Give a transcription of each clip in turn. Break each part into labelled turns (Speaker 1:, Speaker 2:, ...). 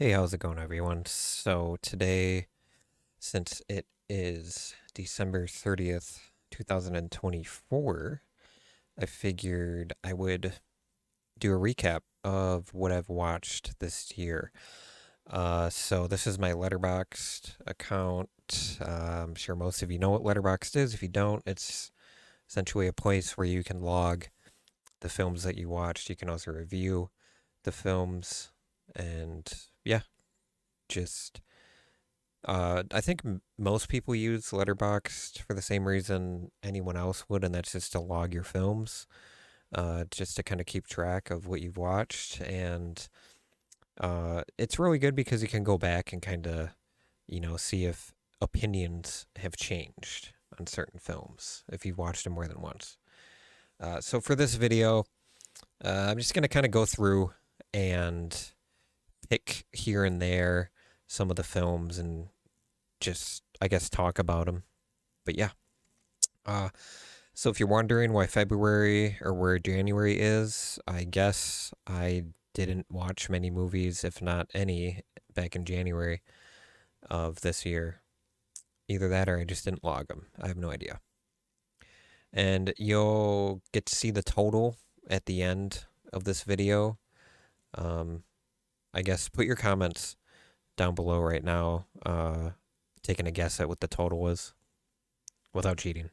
Speaker 1: Hey, how's it going, everyone? So today, since it is December 30th, 2024, I figured I would do a recap of what I've watched this year. So this is my Letterboxd account. I'm sure most of you know what Letterboxd is. If you don't, it's essentially a place where you can log the films that you watched. You can also review the films, and yeah, just I think most people use Letterboxd for the same reason anyone else would, and that's just to log your films, just to kind of keep track of what you've watched. And it's really good because you can go back and kind of, see if opinions have changed on certain films if you've watched them more than once. So for this video, I'm just going to kind of go through and pick here and there some of the films and just, I guess, talk about them. But yeah. Uh, so if you're wondering why February or where January is, I guess I didn't watch many movies, if not any, back in January of this year. Either that or I just didn't log them. I have no idea. And you'll get to see the total at the end of this video. Um, I guess put your comments down below right now, taking a guess at what the total is without cheating.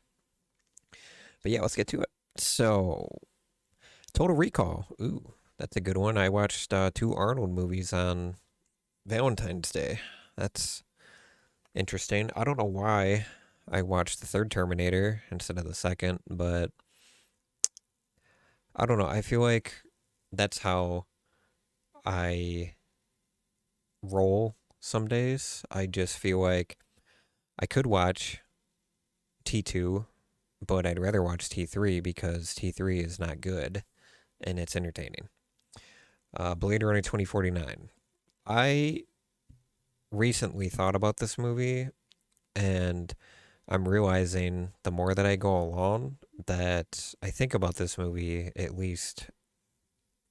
Speaker 1: But yeah, let's get to it. So, Total Recall. Ooh, that's a good one. I watched two Arnold movies on Valentine's Day. That's interesting. I don't know why I watched the third Terminator instead of the second, but I don't know. I feel like that's how I roll some days. I just feel like I could watch T2, but I'd rather watch T3 because T3 is not good and it's entertaining. Blade Runner 2049. I recently thought about this movie, and I'm realizing the more that I go along that I think about this movie at least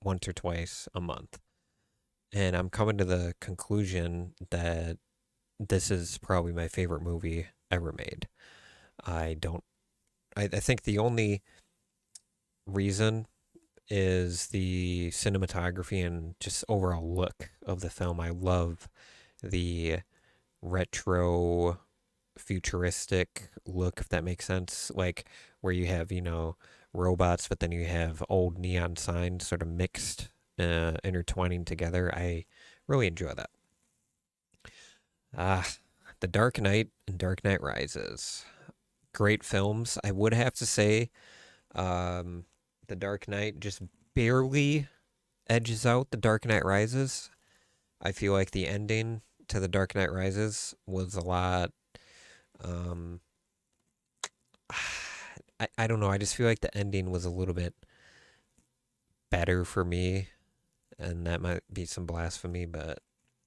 Speaker 1: once or twice a month. And I'm coming to the conclusion that this is probably my favorite movie ever made. I don't, I think the only reason is the cinematography and just overall look of the film. I love the retro futuristic look, if that makes sense. Like where you have, robots, but then you have old neon signs sort of mixed, intertwining together. I really enjoy that. Ah, The Dark Knight and Dark Knight Rises. Great films. I would have to say, um, The Dark Knight just barely edges out The Dark Knight Rises. I feel like the ending to The Dark Knight Rises was a lot. Um, I don't know. I just feel like the ending was a little bit better for me, and that might be some blasphemy, but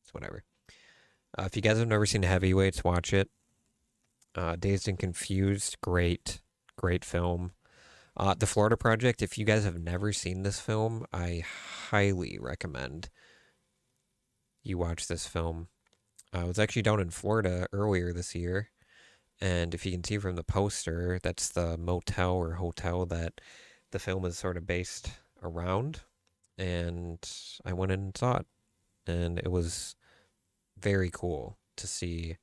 Speaker 1: it's whatever. If you guys have never seen Heavyweights, watch it. Dazed and Confused, great film. The Florida Project, if you guys have never seen this film, I highly recommend you watch this film. I was actually down in Florida earlier this year, and if you can see from the poster, that's the motel or hotel that the film is sort of based around. And I went in and saw it, and it was very cool to see,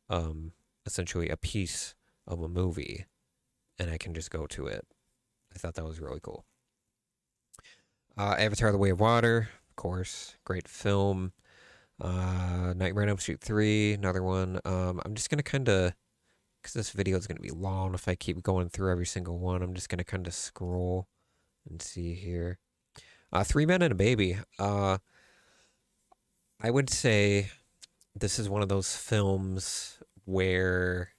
Speaker 1: um, essentially a piece of a movie, and I can just go to it. I thought that was really cool. Avatar: The Way of Water, of course, great film. Nightmare on Elm Street 3, another one. I'm just gonna kind of, because this video is gonna be long if I keep going through every single one. I'm just gonna kind of scroll and see here. Three Men and a Baby. I would say this is one of those films where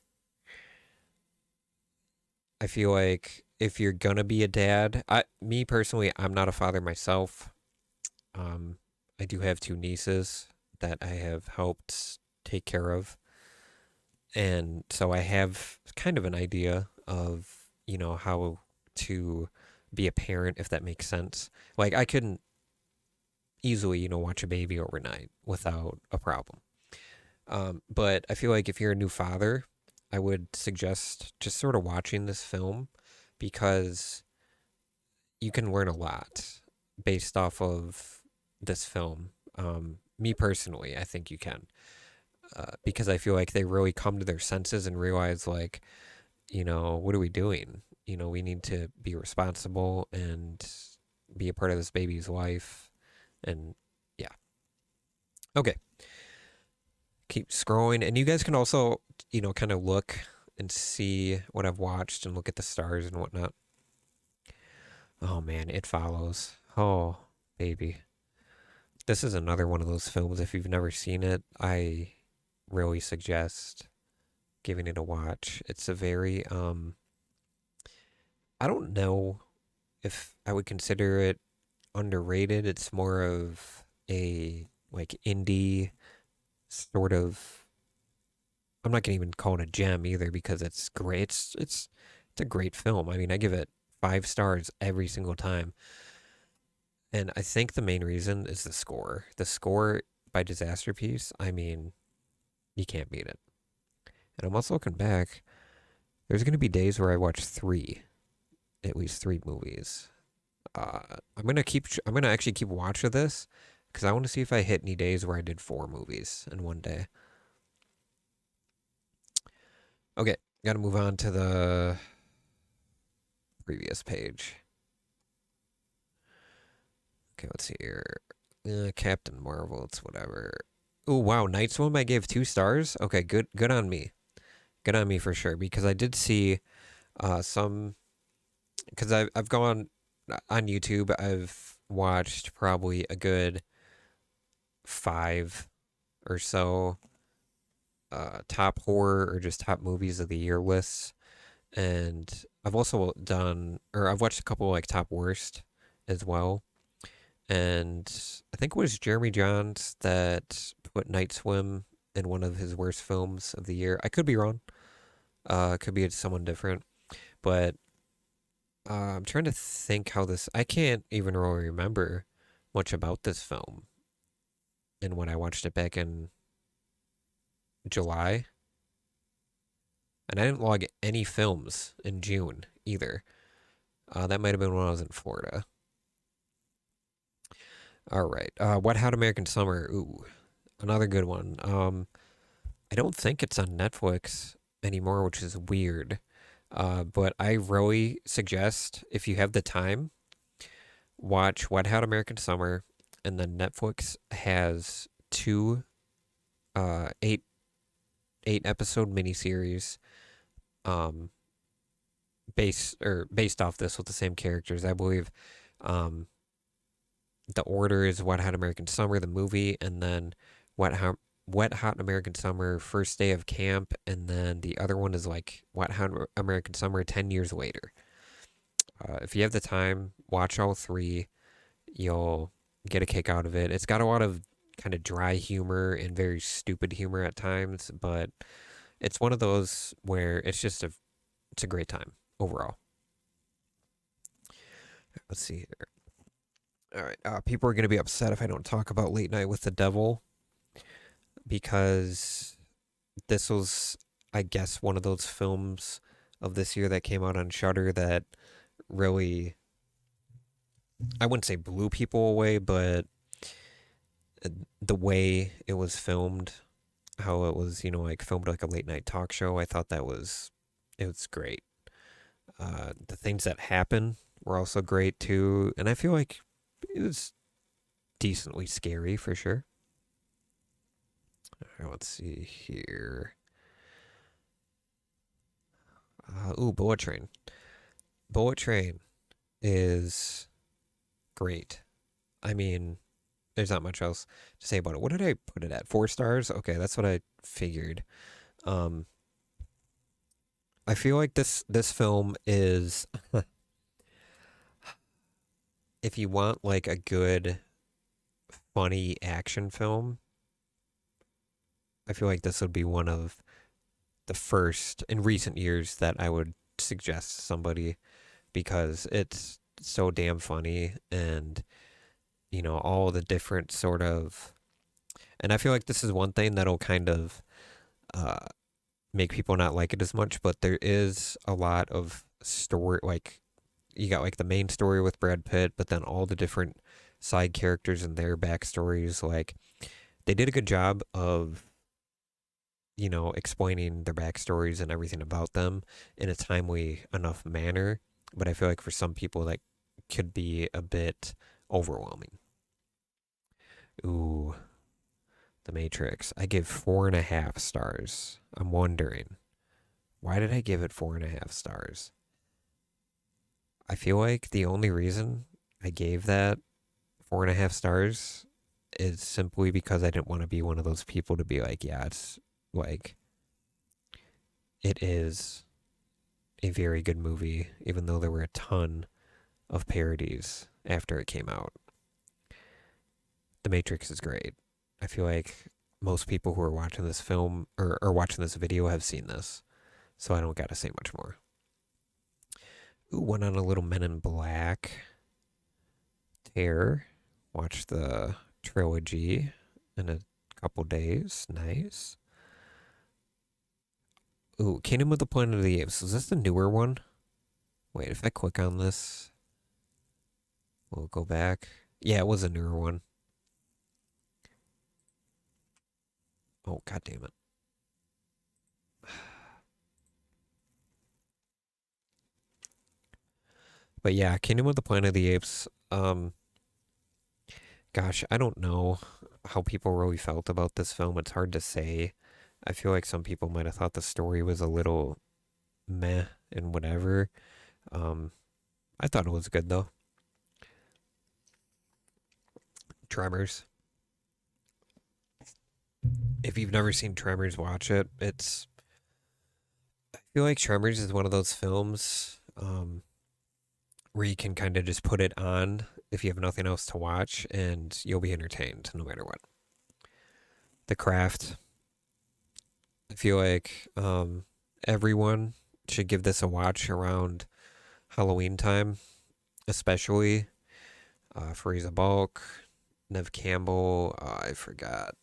Speaker 1: I feel like if you're gonna be a dad, me personally, I'm not a father myself. Um, I do have two nieces that I have helped take care of, and so I have kind of an idea of how to be a parent, if that makes sense. Like I couldn't easily, watch a baby overnight without a problem. But I feel like if you're a new father, I would suggest just sort of watching this film because you can learn a lot based off of this film. Me personally, I think you can because I feel like they really come to their senses and realize, like, what are we doing? We need to be responsible and be a part of this baby's life. And yeah. Okay. Keep scrolling. And you guys can also, kind of look and see what I've watched and look at the stars and whatnot. Oh man, It Follows. Oh, baby. This is another one of those films. If you've never seen it, I really suggest giving it a watch. It's a very, I don't know if I would consider it underrated. It's more of a like indie sort of. I'm not gonna even call it a gem either because it's great. It's a great film. I mean, I give it 5 stars every single time, and I think the main reason is the score. The score by Disaster Piece. I mean, you can't beat it. And I'm also looking back. There's gonna be days where I watch at least three movies. I'm gonna actually keep watch of this because I want to see if I hit any days where I did 4 movies in one day. Okay, gotta move on to the previous page. Okay, let's see here. Captain Marvel, it's whatever. Oh wow, Night Swim I gave 2 stars. Okay, good on me. Good on me for sure because I did see some because I've gone on YouTube. I've watched probably a good 5 or so top horror or just top movies of the year lists. And I've also I've watched a couple like top worst as well. And I think it was Jeremy Johns that put Night Swim in one of his worst films of the year. I could be wrong. It could be someone different. But I'm trying to think how this. I can't even really remember much about this film. And when I watched it back in July, and I didn't log any films in June either. That might have been when I was in Florida. All right. Wet Hot American Summer. Ooh, another good one. I don't think it's on Netflix anymore, which is weird. But I really suggest if you have the time, watch Wet Hot American Summer, and then Netflix has two eight episode miniseries um based off this with the same characters. I believe um the order is Wet Hot American Summer, the movie, and then Wet Hot American Summer, First Day of Camp, and then the other one is like Wet Hot American Summer 10 years later. If you have the time, watch all three. You'll get a kick out of it. It's got a lot of kind of dry humor and very stupid humor at times, but it's one of those where it's a great time overall. Let's see here. All right. People are going to be upset if I don't talk about Late Night with the Devil because this was, I guess, one of those films of this year that came out on Shudder that really, I wouldn't say blew people away, but the way it was filmed, how it was, like filmed like a late night talk show, I thought it was great. The things that happen were also great too, and I feel like it was decently scary for sure. All right, let's see here. Bullet Train. Bullet Train is great. I mean, there's not much else to say about it. What did I put it at? 4 stars? Okay, that's what I figured. Um, I feel like this film is if you want like a good funny action film, I feel like this would be one of the first in recent years that I would suggest somebody because it's so damn funny and all the different sort of, and I feel like this is one thing that'll kind of uh, make people not like it as much, but there is a lot of story, like you got like the main story with Brad Pitt, but then all the different side characters and their backstories. Like they did a good job of, explaining their backstories and everything about them in a timely enough manner. But I feel like for some people that could be a bit overwhelming. Ooh, The Matrix. I give 4.5 stars. I'm wondering, why did I give it 4.5 stars? I feel like the only reason I gave that 4.5 stars is simply because I didn't want to be one of those people to be like, yeah, it's like, it is a very good movie, even though there were a ton of parodies after it came out. The Matrix is great. I feel like most people who are watching this film or watching this video have seen this, so I don't got to say much more. Ooh, went on a little Men in Black tear. Watched the trilogy in a couple days. Nice. Ooh, Kingdom of the Planet of the Apes. Is this the newer one? Wait, if I click on this, we'll go back. Yeah, it was a newer one. Oh, god damn it. But yeah, Kingdom of the Planet of the Apes. Gosh, I don't know how people really felt about this film. It's hard to say. I feel like some people might have thought the story was a little meh and whatever. Um, I thought it was good though. Tremors. If you've never seen Tremors, watch it. I feel like Tremors is one of those films where you can kind of just put it on if you have nothing else to watch and you'll be entertained no matter what. The Craft. I feel like everyone should give this a watch around Halloween time, especially Fariza Balk, Nev Campbell. I forgot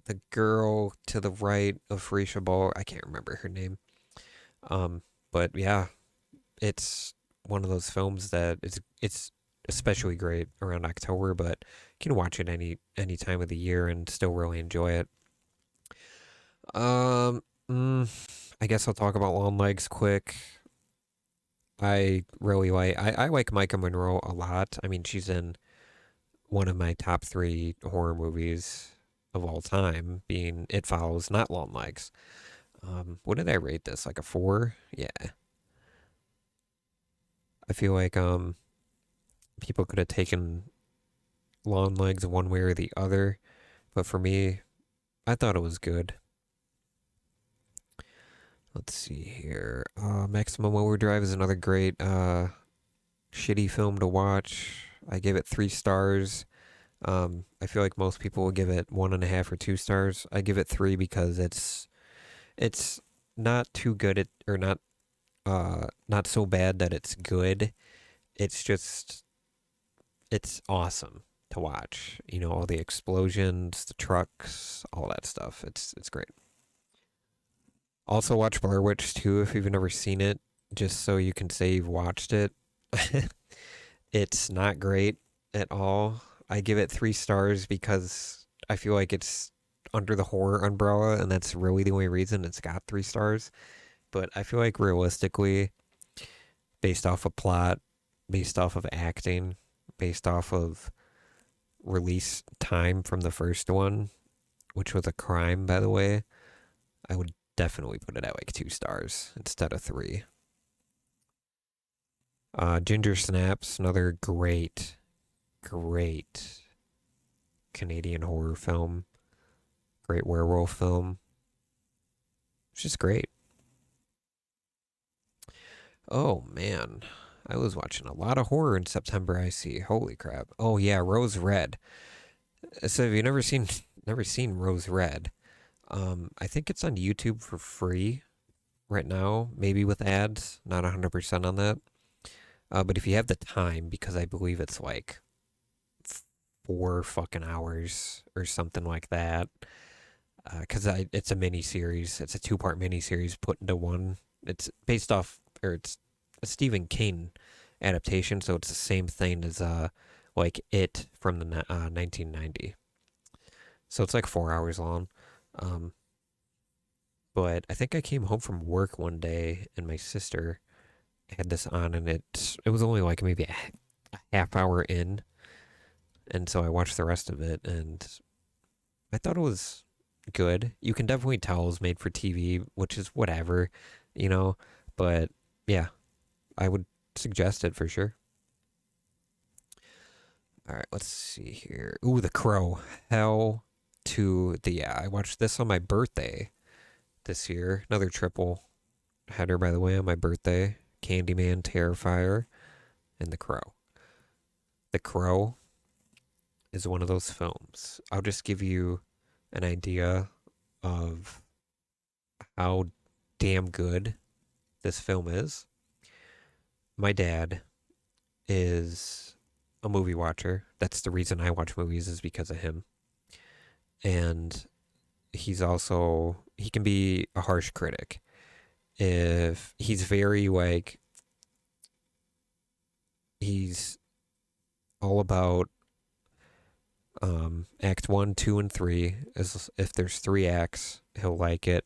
Speaker 1: the girl to the right of Fariza Balk. I can't remember her name. Um, but yeah, it's one of those films that it's especially great around October, but you can watch it any time of the year and still really enjoy it. Um, mm, I guess I'll talk about Long Legs quick. I like Micah Monroe a lot. I mean, she's in one of my top three horror movies of all time, being It Follows, not Long Legs. What did I rate this? Like a 4? Yeah. I feel like people could have taken Long Legs one way or the other, but for me, I thought it was good. Let's see here. Maximum Overdrive is another great shitty film to watch. I gave it 3 stars. I feel like most people will give it 1.5 or 2 stars. I give it 3 because it's not too good or not so bad that it's good. It's just it's awesome to watch. All the explosions, the trucks, all that stuff. It's great. Also watch Blair Witch 2 if you've never seen it, just so you can say you've watched it. It's not great at all. I give it 3 stars because I feel like it's under the horror umbrella, and that's really the only reason it's got 3 stars. But I feel like realistically, based off of plot, based off of acting, based off of release time from the first one, which was a crime, by the way, I would definitely put it at like 2 stars instead of 3. Ginger Snaps, another great Canadian horror film, great werewolf film. It's just great. Oh man, I was watching a lot of horror in September. I see. Holy crap! Oh yeah, Rose Red. So have you never seen Rose Red? I think it's on YouTube for free right now, maybe with ads. Not 100% on that. But if you have the time, because I believe it's like 4 fucking hours or something like that. Because it's a mini series. It's a 2-part mini series put into one. It's based off, or it's a Stephen King adaptation, so it's the same thing as like It from the 1990. So it's like 4 hours long. Um, but I think I came home from work one day and my sister had this on, and it was only like maybe a half hour in, and so I watched the rest of it, and I thought it was good. You can definitely tell it was made for TV, which is whatever, you know. But yeah, I would suggest it for sure. All right, let's see here. Ooh, The Crow. Hell to the yeah. I watched this on my birthday this year. Another triple header, by the way, on my birthday. Candyman, Terrifier, and The Crow. The Crow is one of those films. I'll just give you an idea of how damn good this film is. My dad is a movie watcher. That's the reason I watch movies is because of him. And he can be a harsh critic. If he's very like he's all about act 1, 2 and 3. As if there's 3 acts, he'll like it.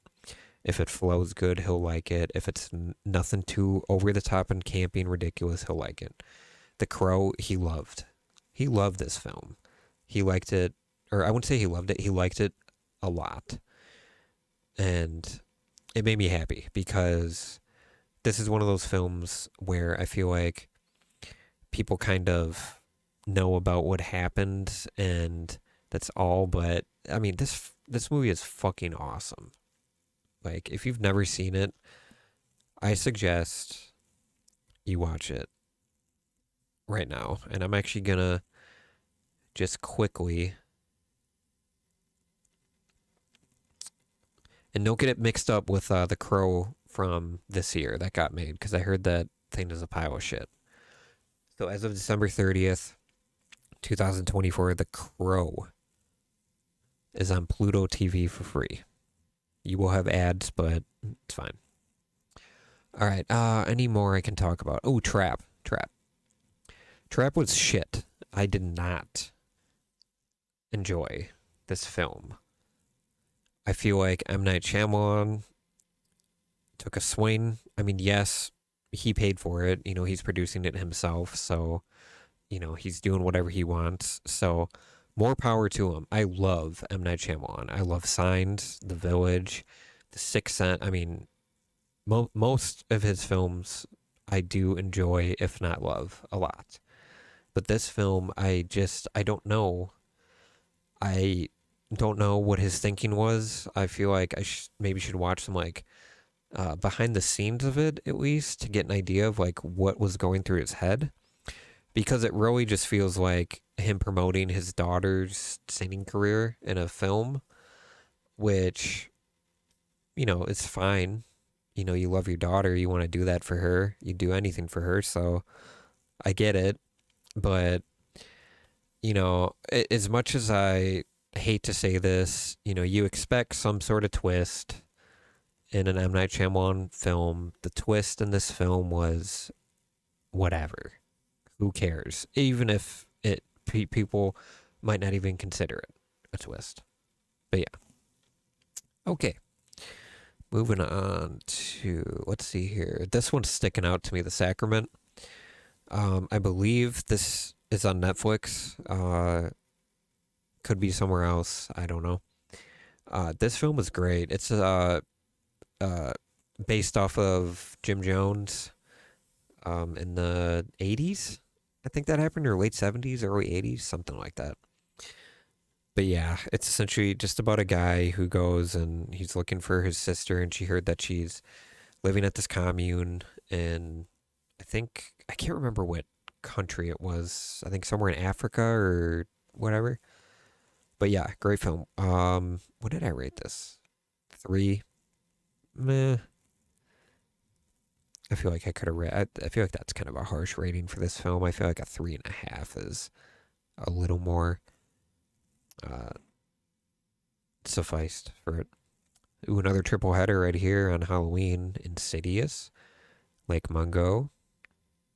Speaker 1: If it flows good, he'll like it. If it's nothing too over the top and campy and ridiculous, he'll like it. The Crow, he loved. He loved this film. He liked it, or I wouldn't say he loved it. He liked it a lot, and it made me happy because this is one of those films where I feel like people kind of know about what happened, and that's all. But I mean, this movie is fucking awesome. Like, if you've never seen it, I suggest you watch it right now. And I'm actually gonna just quickly, and don't get it mixed up with The Crow from this year that got made, because I heard that thing is a pile of shit. So as of December 30th, 2024, The Crow is on Pluto TV for free. You will have ads, but it's fine. All right. Any more I can talk about? Oh, Trap. Trap was shit. I did not enjoy this film. I feel like M. Night Shyamalan took a swing. I mean, yes, he paid for it. You know, he's producing it himself. So, you know, he's doing whatever he wants. So, more power to him. I love M. Night Shyamalan. I love Signs, The Village, The Sixth Sense. I mean, most of his films I do enjoy, if not love, a lot. But this film, I don't know. I don't know what his thinking was. I feel like I maybe should watch some like behind the scenes of it at least to get an idea of like what was going through his head, because it really just feels like him promoting his daughter's singing career in a film, which you know is fine. You know, you love your daughter, you want to do that for her, you do anything for her, so I get it. But you know, as much as I hate to say this, you know, you expect some sort of twist in an M. Night Shyamalan film. The twist in this film was whatever. Who cares? Even if people might not even consider it a twist. But yeah. Okay. Moving on to, let's see here. This one's sticking out to me, The Sacrament. I believe this is on Netflix. Could be somewhere else. I don't know. This film is great. It's uh, based off of Jim Jones in the 80s. I think that happened, or late 70s, early 80s, something like that. But yeah, it's essentially just about a guy who goes and he's looking for his sister, and she heard that she's living at this commune in, I can't remember what country it was. I think somewhere in Africa or whatever. But yeah, great film. What did I rate this? 3. Meh. I feel like I could have read. I feel like that's kind of a harsh rating for this film. I feel like a 3.5 is a little more uh, sufficed for it. Ooh, another triple header right here on Halloween. Insidious, Lake Mungo.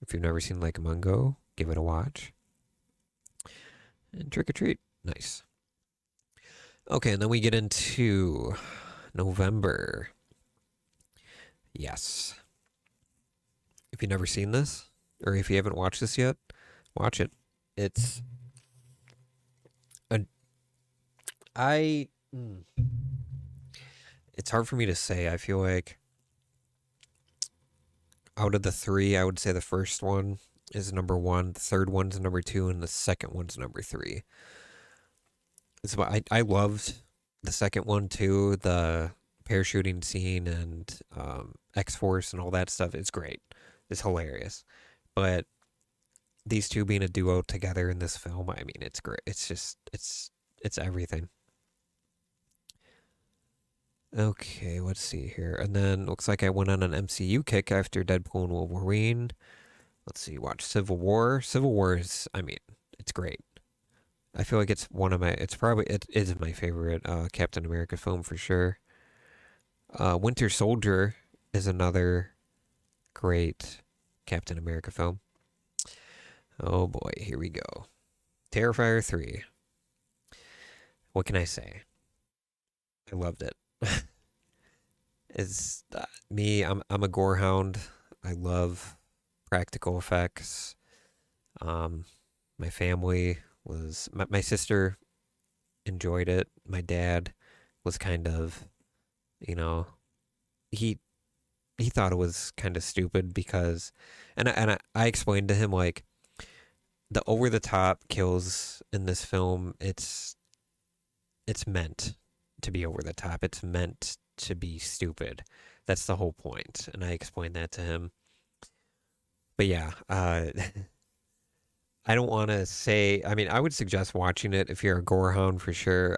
Speaker 1: If you've never seen Lake Mungo, give it a watch. And Trick or Treat. Nice. Okay, and then we get into November. Yes. If you've never seen this, or if you haven't watched this yet, watch it. It's a I. It's hard for me to say. I feel like out of the three, I would say the first one is number one, the third one's number two, and the second one's number three. So I loved the second one too. The parachuting scene and X Force and all that stuff is great. It's hilarious. But these two being a duo together in this film, I mean, it's great. It's just it's everything. Okay, let's see here. And then looks like I went on an MCU kick after Deadpool and Wolverine. Let's see, watch Civil War. Civil War is, I mean, it's great. I feel like it's one of my, it's probably, it is my favorite Captain America film for sure. Winter Soldier is another great Captain America film. Oh boy, here we go. Terrifier 3. What can I say? I loved it. It's me, I'm a gore hound. I love practical effects. My family was, my sister enjoyed it. My dad was kind of, you know, he he thought it was kind of stupid because, I explained to him like the over the top kills in this film. It's meant to be over the top. It's meant to be stupid. That's the whole point. And I explained that to him. But yeah, I don't want to say. I mean, I would suggest watching it if you're a gorehound for sure.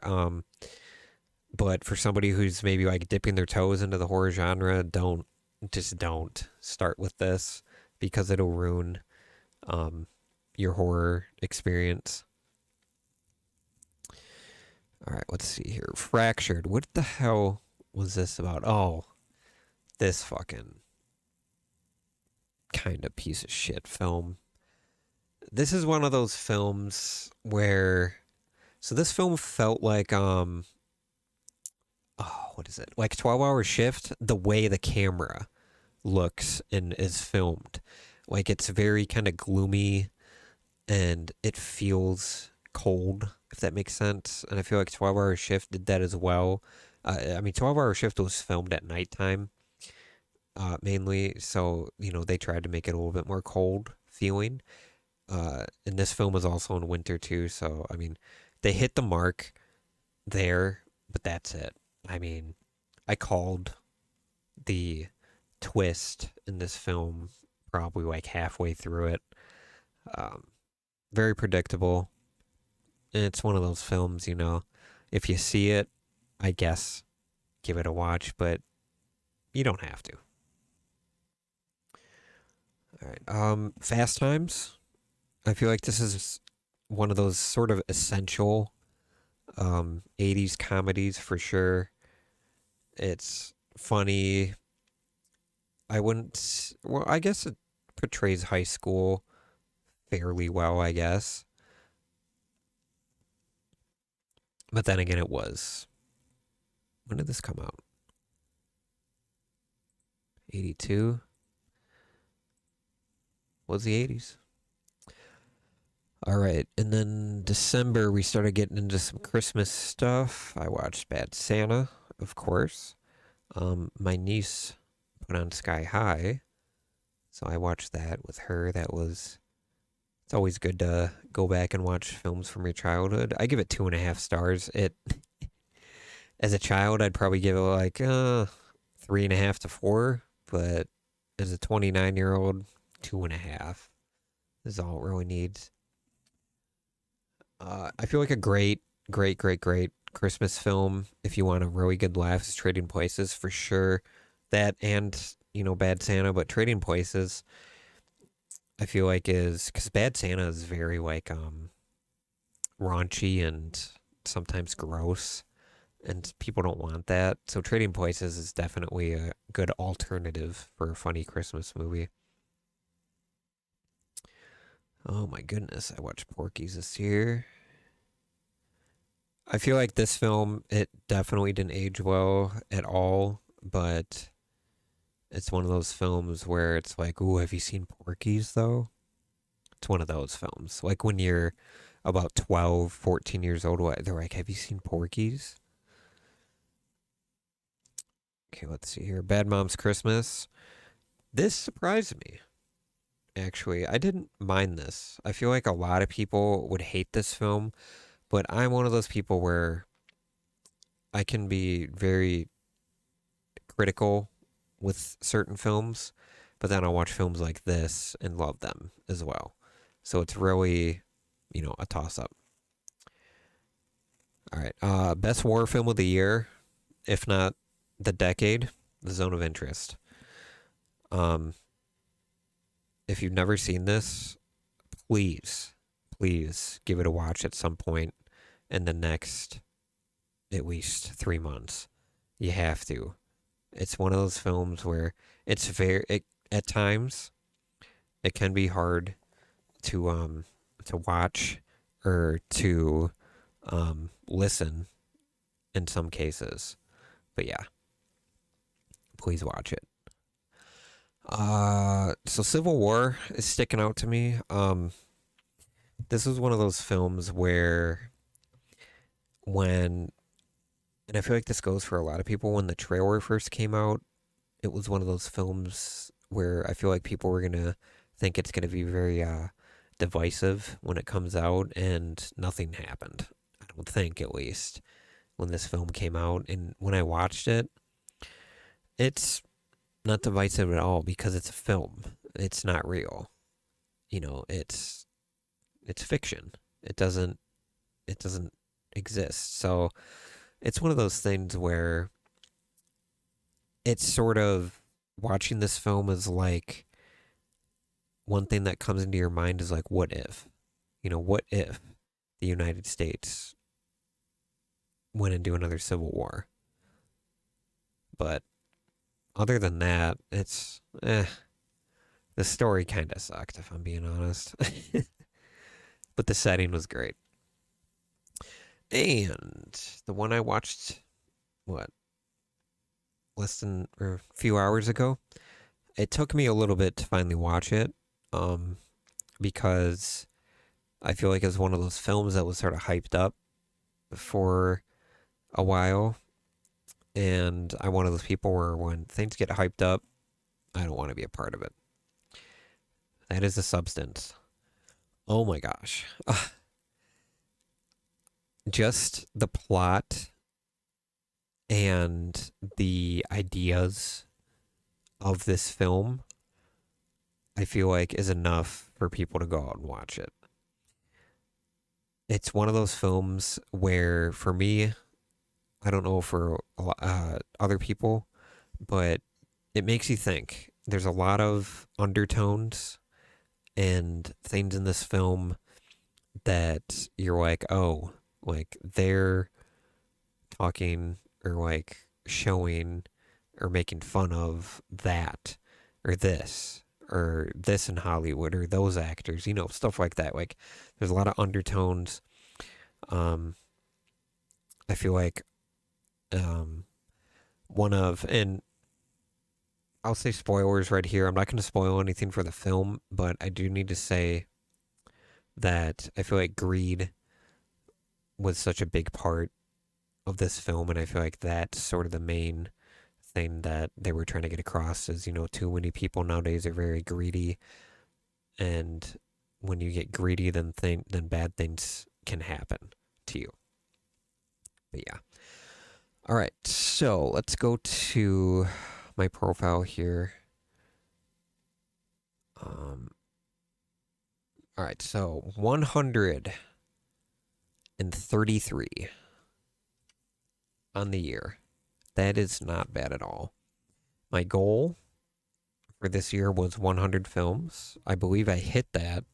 Speaker 1: But for somebody who's maybe like dipping their toes into the horror genre, don't start with this because it'll ruin um, your horror experience. All right, let's see here. Fractured. What the hell was this about? Oh, this fucking kind of piece of shit film. This is one of those films where, so this film felt like oh, what is it? Like 12-hour shift, the way the camera looks and is filmed. Like it's very kind of gloomy and it feels cold, if that makes sense. And I feel like 12-hour shift did that as well. I mean, 12-hour shift was filmed at nighttime mainly, so they tried to make it a little bit more cold feeling. And this film was also in winter too, so I mean, they hit the mark there, but that's it. I mean, I called the twist in this film probably like halfway through it. Um, Very predictable. And it's one of those films, if you see it, I guess give it a watch, but you don't have to. All right. Fast Times. I feel like this is one of those sort of essential 80s comedies for sure. It's funny. I wouldn't, well, I guess it portrays high school fairly well, I guess. But then again, it was. When did this come out? 82? Was the 80s? All right. And then December, we started getting into some Christmas stuff. I watched Bad Santa, of course. My niece put on Sky High. So I watched that with her. It's always good to go back and watch films from your childhood. I give it 2.5 stars. As a child, I'd probably give it like 3.5 to 4. But as a 29-year-old, 2.5 is all it really needs. I feel like a great, great, great, great Christmas film if you want a really good laugh is Trading Places for sure. That and Bad Santa, but Trading Places I feel like is because Bad Santa is very like raunchy and sometimes gross, and people don't want that. So Trading Places is definitely a good alternative for a funny Christmas movie. Oh my goodness, I watched Porky's this year. I feel like this film, it definitely didn't age well at all, but it's one of those films where it's like, ooh, have you seen Porky's though? It's one of those films. Like when you're about 12, 14 years old, they're like, have you seen Porky's? Okay, let's see here. Bad Moms Christmas. This surprised me, actually. I didn't mind this. I feel like a lot of people would hate this film, but I'm one of those people where I can be very critical with certain films, but then I'll watch films like this and love them as well. So it's really, a toss up. All right. Best war film of the year, if not the decade, The Zone of Interest. Um, if you've never seen this, please, please give it a watch at some point in the next at least 3 months. You have to. It's one of those films where at times it can be hard to watch or to listen in some cases. But yeah, please watch it. So Civil War is sticking out to me. This is one of those films where when and I feel like this goes for a lot of people when the trailer first came out, it was one of those films where I feel like people were gonna think it's gonna be very divisive when it comes out, and nothing happened. I don't think, at least, when this film came out. And when I watched it, it's not divisive at all because it's a film. It's not real. It's fiction. It doesn't exist. So it's one of those things where it's sort of watching this film is like one thing that comes into your mind is like, what if? What if the United States went into another civil war? But other than that, it's the story kind of sucked, if I'm being honest. But the setting was great. And the one I watched, what, less than or a few hours ago, it took me a little bit to finally watch it, because I feel like it's one of those films that was sort of hyped up for a while, and I'm one of those people where when things get hyped up, I don't want to be a part of it. That is the substance. Oh my gosh. Just the plot and the ideas of this film, I feel like is enough for people to go out and watch it. It's one of those films where, for me, I don't know for other people, but it makes you think. There's a lot of undertones and things in this film that you're like, oh, like they're talking or like showing or making fun of that or this in Hollywood or those actors, stuff like that. Like there's a lot of undertones. Um, I feel like um, and I'll say spoilers right here. I'm not going to spoil anything for the film, but I do need to say that I feel like greed was such a big part of this film, and I feel like that's sort of the main thing that they were trying to get across is, too many people nowadays are very greedy, and when you get greedy, then bad things can happen to you. But yeah. All right, so let's go to my profile here. All right, so 133 on the year. That is not bad at all. My goal for this year was 100 films. I believe I hit that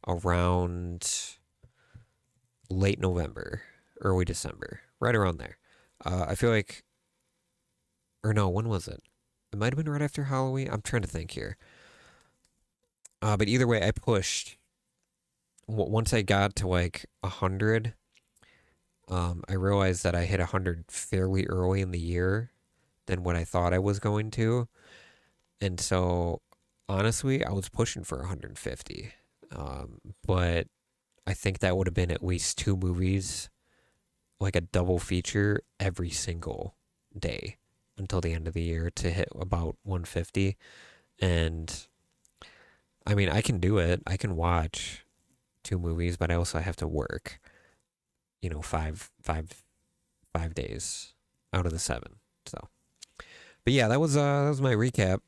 Speaker 1: around late November, early December, right around there. I feel like, or no, when was it? It might have been right after Halloween. I'm trying to think here. But either way, I pushed. Once I got to like 100, I realized that I hit 100 fairly early in the year than what I thought I was going to. And so, honestly, I was pushing for 150. But I think that would have been at least two movies, like a double feature every single day until the end of the year to hit about 150. And I mean, I can do it. I can watch two movies, but I also have to work, five days out of the 7. So, but yeah, that was my recap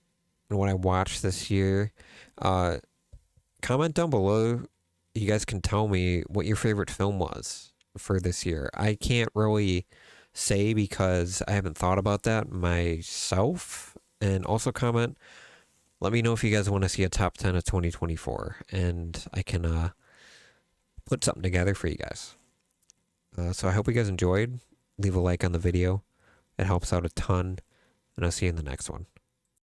Speaker 1: on what I watched this year. Uh, Comment down below. You guys can tell me what your favorite film was for this year. I can't really say because I haven't thought about that myself. And also comment. Let me know if you guys want to see a top 10 of 2024, and I can put something together for you guys. So I hope you guys enjoyed. Leave a like on the video. It helps out a ton. And I'll see you in the next one.